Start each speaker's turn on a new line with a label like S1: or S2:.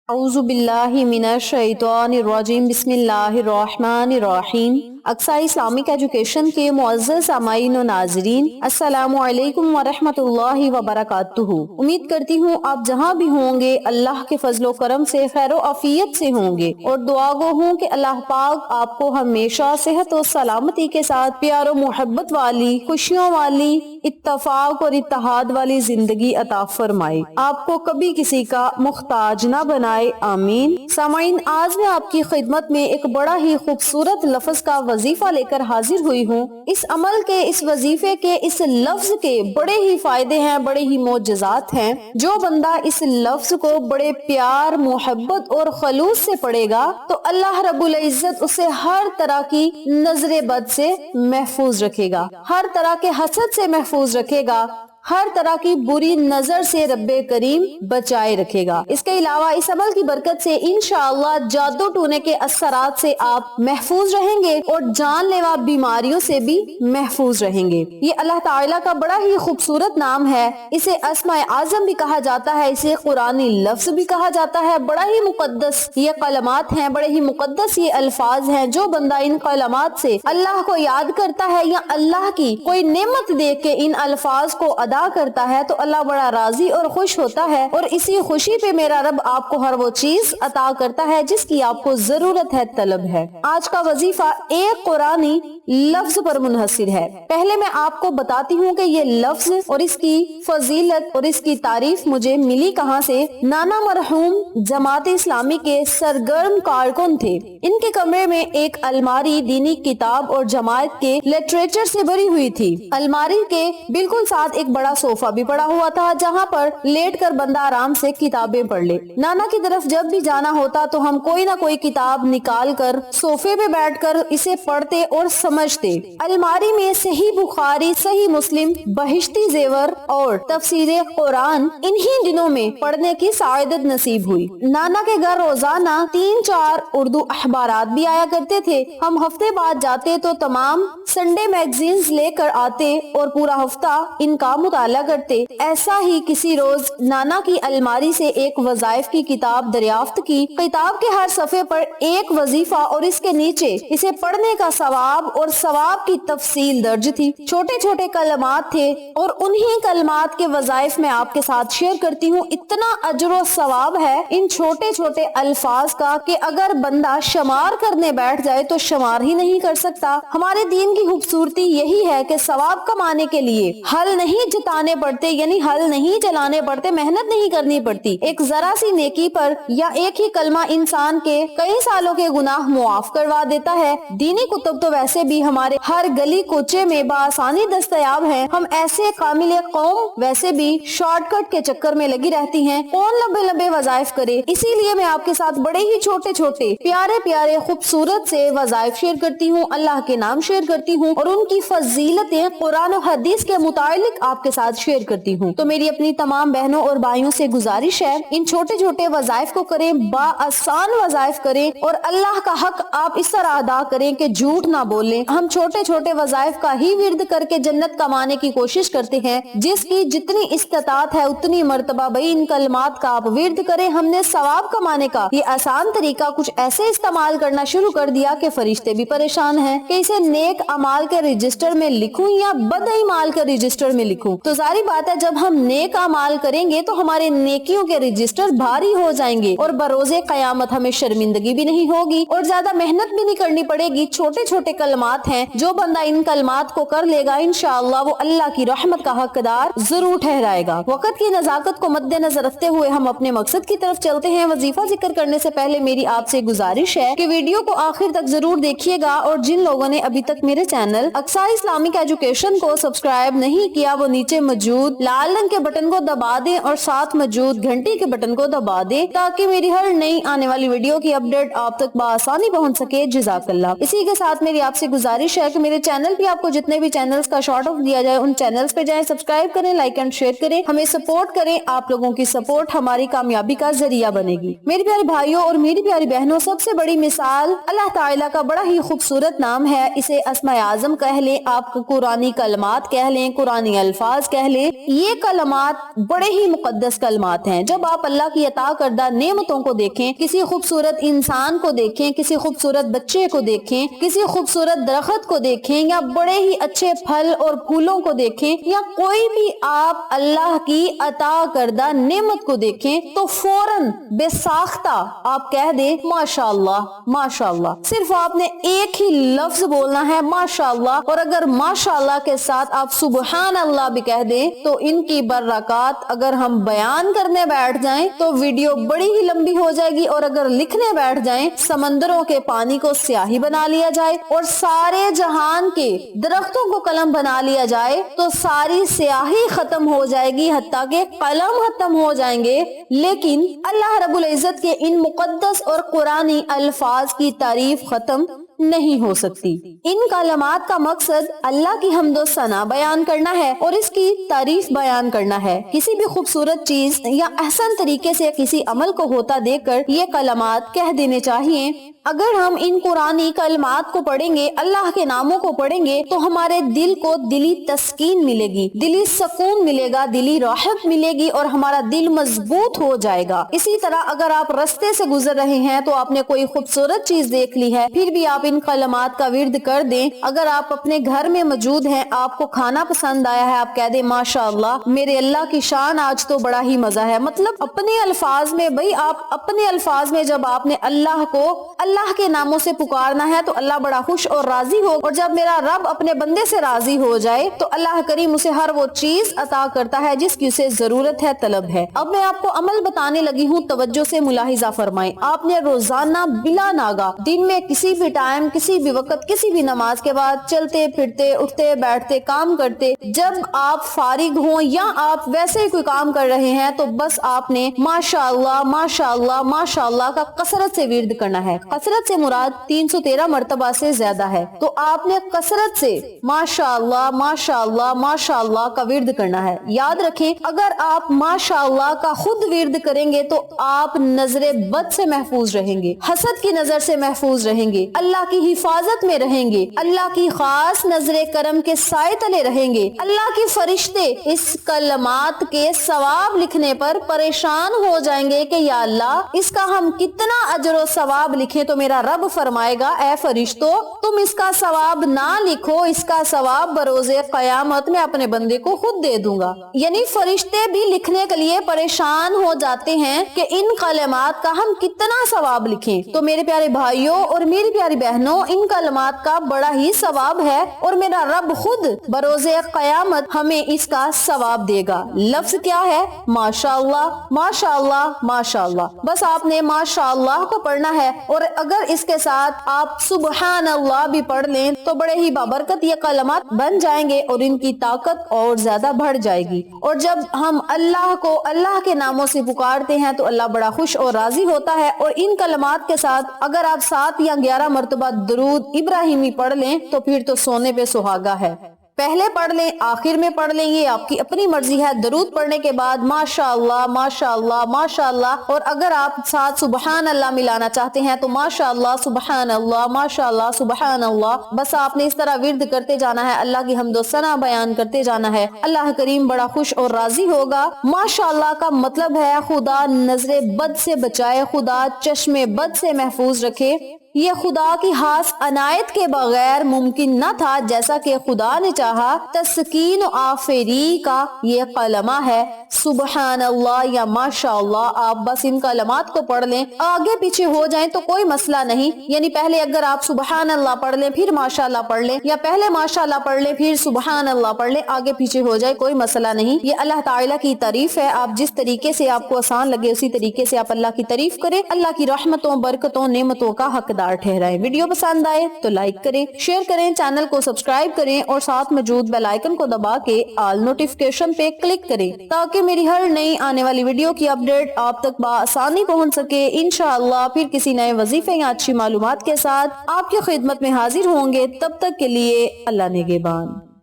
S1: اعوذ باللہ من الشیطان الرجیم بسم اللہ الرحمن الرحیم۔ اقصی اسلامک ایجوکیشن کے معزز سامعین و ناظرین، السلام علیکم ورحمۃ اللہ وبرکاتہ۔ امید کرتی ہوں آپ جہاں بھی ہوں گے اللہ کے فضل و کرم سے خیر و عافیت سے ہوں گے، اور دعا گو ہوں کہ اللہ پاک آپ کو ہمیشہ صحت و سلامتی کے ساتھ پیار و محبت والی، خوشیوں والی، اتفاق اور اتحاد والی زندگی عطا فرمائے، آپ کو کبھی کسی کا محتاج نہ بنائے، آمین۔ سامعین، آج میں آپ کی خدمت میں ایک بڑا ہی خوبصورت لفظ کا وظیفہ لے کر حاضر ہوئی ہوں۔ اس عمل کے، اس وظیفے کے، اس لفظ کے بڑے ہی فائدے ہیں، بڑے ہی معجزات ہیں۔ جو بندہ اس لفظ کو بڑے پیار، محبت اور خلوص سے پڑھے گا تو اللہ رب العزت اسے ہر طرح کی نظر بد سے محفوظ رکھے گا، ہر طرح کے حسد سے محفوظ رکھے گا، ہر طرح کی بری نظر سے رب کریم بچائے رکھے گا۔ اس کے علاوہ اس عمل کی برکت سے انشاءاللہ جادو ٹونے کے اثرات سے آپ محفوظ رہیں گے اور جان لیوا بیماریوں سے بھی محفوظ رہیں گے۔ یہ اللہ تعالیٰ کا بڑا ہی خوبصورت نام ہے، اسے اسماء اعظم بھی کہا جاتا ہے، اسے قرآنی لفظ بھی کہا جاتا ہے۔ بڑا ہی مقدس یہ کلمات ہیں، بڑے ہی مقدس یہ الفاظ ہیں۔ جو بندہ ان کلمات سے اللہ کو یاد کرتا ہے یا اللہ کی کوئی نعمت دیکھ کے ان الفاظ کو ادا کرتا ہے تو اللہ بڑا راضی اور خوش ہوتا ہے، اور اسی خوشی پہ میرا رب آپ کو ہر وہ چیز عطا کرتا ہے جس کی آپ کو ضرورت ہے، طلب ہے۔ آج کا وظیفہ ایک قرآنی لفظ پر منحصر ہے۔ پہلے میں آپ کو بتاتی ہوں کہ یہ لفظ اور اس کی فضیلت اور اس کی تعریف مجھے ملی کہاں سے۔ نانا مرحوم جماعت اسلامی کے سرگرم کارکن تھے۔ ان کے کمرے میں ایک الماری دینی کتاب اور جماعت کے لٹریچر سے بھری ہوئی تھی۔ الماری کے بالکل ساتھ ایک بڑا صوفہ بھی پڑا ہوا تھا جہاں پر لیٹ کر بندہ آرام سے کتابیں پڑھ لے۔ نانا کی طرف جب بھی جانا ہوتا تو ہم کوئی نہ کوئی کتاب نکال کر صوفے پہ بیٹھ کر اسے پڑھتے اور سمجھتے۔ الماری میں صحیح بخاری، صحیح مسلم، بہشتی زیور اور تفسیر قرآن انہی دنوں میں پڑھنے کی سعادت نصیب ہوئی۔ نانا کے گھر روزانہ 3-4 اردو اخبارات بھی آیا کرتے تھے۔ ہم ہفتے بعد جاتے تو تمام سنڈے میگزینز لے کر آتے اور پورا ہفتہ ان کا مطالعہ کرتے۔ ایسا ہی کسی روز نانا کی الماری سے ایک وظائف کی کتاب دریافت کی۔ کتاب کے ہر صفحے پر ایک وظیفہ اور اس کے نیچے اسے پڑھنے کا ثواب اور ثواب کی تفصیل درج تھی۔ چھوٹے چھوٹے کلمات تھے اور انہی کلمات کے وظائف میں آپ کے ساتھ شیئر کرتی ہوں۔ اتنا اجر و ثواب ہے ان چھوٹے چھوٹے الفاظ کا کہ اگر بندہ شمار کرنے بیٹھ جائے تو شمار ہی نہیں کر سکتا۔ ہمارے دین کی خوبصورتی یہی ہے کہ ثواب کمانے کے لیے ہل نہیں جتانے پڑتے، یعنی ہل نہیں چلانے پڑتے، محنت نہیں کرنی پڑتی۔ ایک ذرا سی نیکی پر یا ایک ہی کلمہ انسان کے کئی سالوں کے گناہ معاف کروا دیتا ہے۔ دینی کتب تو ویسے بھی ہمارے ہر گلی کوچے میں بآسانی دستیاب ہیں۔ ہم ایسے کامل قوم ویسے بھی شارٹ کٹ کے چکر میں لگی رہتی ہیں، کون لمبے لمبے وظائف کرے۔ اسی لیے میں آپ کے ساتھ بڑے ہی چھوٹے چھوٹے پیارے پیارے خوبصورت سے وظائف شیئر کرتی ہوں، اللہ کے نام شیئر کرتی ہوں اور ان کی فضیلتیں قرآن و حدیث کے متعلق آپ کے ساتھ شیئر کرتی ہوں۔ تو میری اپنی تمام بہنوں اور بھائیوں سے گزارش ہے، ان چھوٹے چھوٹے وظائف کو کریں، آسان وظائف کریں اور اللہ کا حق آپ اس طرح ادا کریں کہ جھوٹ نہ بولیں۔ ہم چھوٹے چھوٹے وظائف کا ہی ورد کر کے جنت کمانے کی کوشش کرتے ہیں، جس کی جتنی استطاعت ہے اتنی مرتبہ بھئی ان کلمات کا آپ ورد کریں۔ ہم نے ثواب کمانے کا یہ آسان طریقہ کچھ ایسے استعمال کرنا شروع کر دیا کہ فرشتے بھی پریشان ہیں کہ اسے نیک اعمال کے رجسٹر میں لکھوں یا بد اعمال کے رجسٹر میں لکھوں۔ تو ظاہر بات ہے جب ہم نیک اعمال کریں گے تو ہمارے نیکیوں کے رجسٹر بھاری ہو جائیں گے اور بروز قیامت ہمیں شرمندگی بھی نہیں ہوگی اور زیادہ محنت بھی نہیں کرنی پڑے گی۔ چھوٹے چھوٹے کلمات ہیں، جو بندہ ان کلمات کو کر لے گا انشاءاللہ وہ اللہ کی رحمت کا حقدار ضرور ٹھہرائے گا۔ وقت کی نزاکت کو مد نظر رکھتے ہوئے ہم اپنے مقصد کی طرف چلتے ہیں۔ وظیفہ ذکر کرنے سے پہلے میری آپ سے گزارش ہے کہ ویڈیو کو آخر تک ضرور دیکھیے گا، اور جن لوگوں نے ابھی تک میرے چینل اقصی اسلامک ایجوکیشن کو سبسکرائب نہیں کیا وہ نیچے موجود لال رنگ کے بٹن کو دبا دیں اور ساتھ موجود گھنٹی کے بٹن کو دبا دیں تاکہ میری ہر نئی آنے والی ویڈیو کی اپڈیٹ آپ تک بآسانی پہنچ سکے۔ جزاک اللہ۔ اسی کے ساتھ میری آپ سے गुजारिश है कि मेरे चैनल पे आपको जितने भी चैनल्स का शॉर्ट ऑफ दिया जाए उन चैनल्स पे जाएं, सब्सक्राइब करें, लाइक एंड शेयर करें, हमें सपोर्ट करें। आप लोगों की सपोर्ट हमारी कामयाबी का जरिया बनेगी। मेरे प्यारे भाइयों और मेरी प्यारी बहनों, सबसे बड़ी मिसाल अल्लाह ताला का बड़ा ही खूबसूरत नाम है। इसे अस्माए आज़म कह लें, आप कुरानी कलमात कह लें, कुरानी अल्फाज कह लें। ये कलमात बड़े ही मुकद्दस कलमात हैं। जब आप अल्लाह की अता करदा नेमतों को देखें, किसी खूबसूरत इंसान को देखें, किसी खूबसूरत बच्चे को देखें, किसी खूबसूरत दरख्त को देखें, या बड़े ही अच्छे फल और फूलों को देखें, या कोई भी आप अल्लाह की अता करदा नेमत को देखें, तो फौरन बेसाख्ता आप कह दें माशाअल्लाह माशाअल्लाह। सिर्फ आपने एक ही लफ्ज बोलना है माशाअल्लाह, और अगर माशाअल्लाह के साथ आप सुबहान अल्लाह भी कह दें तो इनकी बरकत अगर हम बयान करने बैठ जाएं तो वीडियो बड़ी ही लंबी हो जाएगी, और अगर लिखने बैठ जाएं समंदरों के पानी को स्याही बना लिया जाए और सारे जहान के दरख्तों को कलम बना लिया जाए तो सारी स्याही खत्म हो जाएगी, हत्ता के कलम खत्म हो जाएंगे। लेकिन अल्लाह रब्बुल इज्जत के इन मुकद्दस और कुरानी अल्फाज की तारीफ खत्म नहीं हो सकती। इन कलमात का मकसद अल्लाह की हम्दो सना बयान करना है और इसकी तारीफ बयान करना है। किसी भी खूबसूरत चीज या अहसन तरीके से किसी अमल को होता देखकर ये कलमात कह देने चाहिए। अगर हम इन कुरानी कलमात को पढ़ेंगे, अल्लाह के नामों को पढ़ेंगे, तो हमारे दिल को दिली तस्कीन मिलेगी, दिली सुकून मिलेगा, दिली राहत मिलेगी और हमारा दिल मजबूत हो जाएगा। इसी तरह अगर आप रास्ते से गुजर रहे हैं तो आपने कोई खूबसूरत चीज देख ली है, फिर भी आप इन कलमात का विर्द कर दें। अगर आप अपने घर में मौजूद हैं, आपको खाना पसंद आया है, आप कह दें माशाअल्लाह मेरे अल्लाह की शान, आज तो बड़ा ही मजा है। मतलब अपने अल्फाज में, भाई आप अपने अल्फाज में जब आपने अल्लाह को अल्लाह के नामों से पुकारना है तो अल्लाह बड़ा खुश और राजी हो, और जब मेरा रब अपने बंदे से राजी हो जाए तो अल्लाह करीम उसे हर वो चीज अता करता है जिसकी उसे जरूरत है, तलब है। अब मैं आपको अमल बताने लगी हूँ, तवज्जो से मुलाहिजा फरमाएं। आपने रोजाना बिला नागा दिन में किसी भी टाइम, किसी भी वक्त, किसी भी नमाज के बाद चलते फिरते, उठते बैठते, काम करते, जब आप फारिग हो या आप वैसे ही कोई काम कर रहे हैं तो बस आपने माशाअल्लाह माशाअल्लाह माशाअल्लाह का कसरत से विर्द करना है। कसरत से मुराद 313 मर्तबा से ज्यादा है, तो आपने कसरत से माशाअल्लाह माशाअल्लाह माशाअल्लाह का विर्द करना है। याद रखें, अगर आप माशाअल्लाह का खुद विर्द करेंगे तो आप नजरे बद से महफूज रहेंगे, हसद की नजर से महफूज रहेंगे, अल्लाह की हिफाजत में रहेंगे, अल्लाह की खास नजरे करम के साए तले रहेंगे। अल्लाह के फरिश्ते इस कलमात के सवाब लिखने पर परेशान हो जाएंगे कि या अल्लाह इसका हम कितना अजर और सवाब लिखें, तो मेरा रब फरमाएगा ए फरिश्तों तुम इसका सवाब ना लिखो, इसका सवाब बरोज़े क़यामत में अपने बंदे को खुद दे दूंगा। यानी फरिश्ते भी लिखने के लिए परेशान हो जाते हैं कि इन कलमात का हम कितना सवाब लिखें। तो मेरे प्यारे भाइयों और मेरी प्यारी बहनों, इन कलमात का बड़ा ही सवाब है और मेरा रब खुद बरोज़े क़यामत हमें इसका सवाब देगा। लफ्ज क्या है? माशाअल्लाह माशाअल्लाह माशाअल्लाह। बस आपने माशाअल्लाह को पढ़ना है, और अगर इसके साथ आप सुबहान अल्लाह भी पढ़ लें तो बड़े ही बाबरकत ये कलमात बन जाएंगे और इनकी ताकत और ज्यादा बढ़ जाएगी। और जब हम अल्लाह को अल्लाह के नामों से पुकारते हैं तो अल्लाह बड़ा खुश और राजी होता है। और इन कलमात के साथ अगर आप 7 या 11 मर्तबा दरूद इब्राहिमी पढ़ लें तो फिर तो सोने पे सुहागा है। पहले पढ़ लें, आखिर में पढ़ लें, ये आपकी अपनी मर्जी है। दरूद पढ़ने के बाद माशाअल्लाह माशाअल्लाह माशाअल्लाह, और अगर आप साथ सुबहान अल्लाह मिलाना चाहते हैं तो माशाअल्लाह सुबहान अल्लाह माशाअल्लाह सुबहान अल्लाह। बस आपने इस तरह विर्द करते जाना है, अल्लाह की हम्दो सना बयान करते जाना है। अल्लाह करीम बड़ा खुश और राजी होगा। माशाअल्लाह का मतलब है खुदा नजरे बद से बचाए, खुदा चश्मे बद से महफूज रखे। ये खुदा की खास अनायत के बगैर मुमकिन न था, जैसा कि खुदा ने चाहा। तस्कीन आफरी का ये कलमा है सुबहान अल्लाह या माशाअल्लाह। आप बस इन कलमात को पढ़ लें, आगे पीछे हो जाएं तो कोई मसला नहीं। यानी पहले अगर आप सुबहान अल्लाह पढ़ लें फिर माशाअल्लाह पढ़ लें, या पहले माशाअल्लाह पढ़ लें फिर सुबहान अल्लाह पढ़ लें, आगे पीछे हो जाए कोई मसला नहीं। ये अल्लाह ताला की तारीफ है। आप जिस तरीके से आपको आसान लगे उसी तरीके से आप अल्लाह की तारीफ करें। अल्लाह की रहमतों, बरकतों, नेमतों का हकदार مددگار ٹھہرائیں۔ ویڈیو پسند آئے تو لائک کریں، شیئر کریں، چینل کو سبسکرائب کریں اور ساتھ موجود بیل آئیکن کو دبا کے آل نوٹیفیکیشن پہ کلک کریں تاکہ میری ہر نئی آنے والی ویڈیو کی اپڈیٹ آپ تک بآسانی پہنچ سکے۔ انشاءاللہ پھر کسی نئے وظیفے یا اچھی معلومات کے ساتھ آپ کی خدمت میں حاضر ہوں گے۔ تب تک کے لیے اللہ نگہبان۔